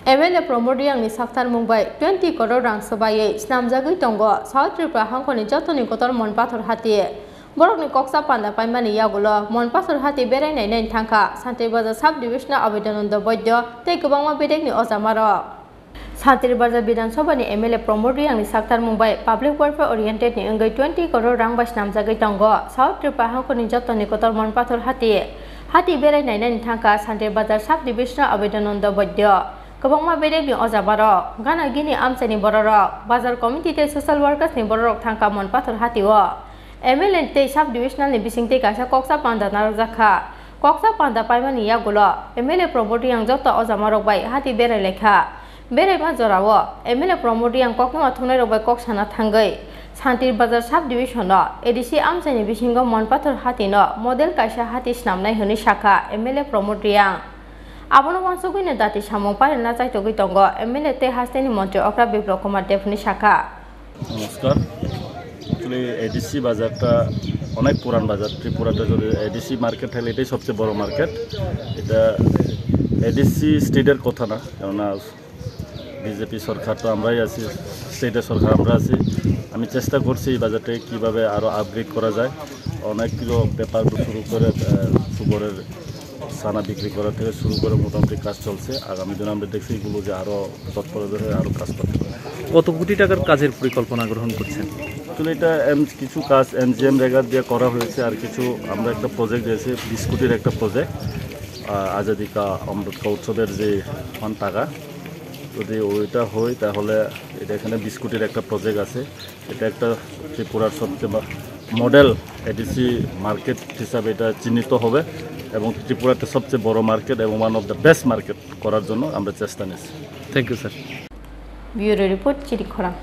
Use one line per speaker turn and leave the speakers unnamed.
MLA Pramod Reangni Saktharmung bai 20 Kotor rang Swbaiwi Swnamjagwi tongo South Tripura hangkoni jotoni Kotor Manpathar Hati Borokni koksa panda paimani yagulo Manpathar Hati berainai nain thangka Santri Bazar Sub Division Abedananda Boidyo tei kwbangma bedekni ojamaro Santri Bazar Bidan Sabhani MLA Pramod Reangni Saktharmung bai Public Welfare Oriented ni wngwi 20 Kotor rang bai Swnamjagwi tongo South Tripura hangkoni jotoni Kotor Manpathar Hati berainai nain thangka Santri Bazar Sub Division Abedananda Boidyo Kwbangma bedekni ojabaro gana gini amchani bororok bazar committee te social workers ni bororok thangka Manpathar Hati o MLA te sub divisional ni bisingte kaisa koksa panda narokjakha koksa panda paimani yagulo MLA Pramod Reang joto ojamarok bai hati berai lekha beraima jorao MLA Pramod Reang kokma thunai rok bai koksana thangoi Santri Bazar sub division no ADC amchani bisingo Manpathar Hati no model kaisa hati snamnai hini shakha MLA Pramod Reang Abono mansugui dati samung pare na chaitogui tongo MLA te hasteni mantri okra biplop kumar devni shakha
নমস্কার আসলে ADC বাজারটা অনেক পুরান বাজার ত্রিপুরাতে যদি ADC market হলে এটাই সবচেয়ে বড় মার্কেট এটা এডিসি স্টেটের কথা না কেননা বিজেপি সরকার তো আমরাই আছি স্টেটের সরকার আমরা আছি আমি চেষ্টা করছি এই বাজারটা কীভাবে আরও আপগ্রেড করা যায় অনেকগুলো ব্যাপার শুরু করে সুগরের সানা বিক্রি করা থেকে শুরু করে মোটামুটি কাজ চলছে আগামী দিনে আমরা দেখছি এগুলো যে আরও তৎপরতা হয়ে আরও কাজ করতে পারে
কত কোটি টাকার কাজের পরিকল্পনা গ্রহণ করছেন
আসলে এটা কিছু কাজ এনজিএম রেগার দিয়ে করা হয়েছে আর কিছু আমরা একটা প্রজেক্ট দিয়েছি বিস্কুটের একটা প্রজেক্ট আজাদি কা অমৃত কা উৎসবের যে টাকা যদি ওইটা হয় তাহলে এটা এখানে বিস্কুটের একটা প্রজেক্ট আছে এটা একটা ত্রিপুরার সবচেয়ে মডেল এডিসি মার্কেট হিসাবে এটা চিহ্নিত হবে এবং ত্রিপুরাতে সবচেয়ে বড় মার্কেট এবং one of the best market করার জন্য আমরা চেষ্টা নিচ্ছি
thank you sir
bureau report চিনি খোরাং।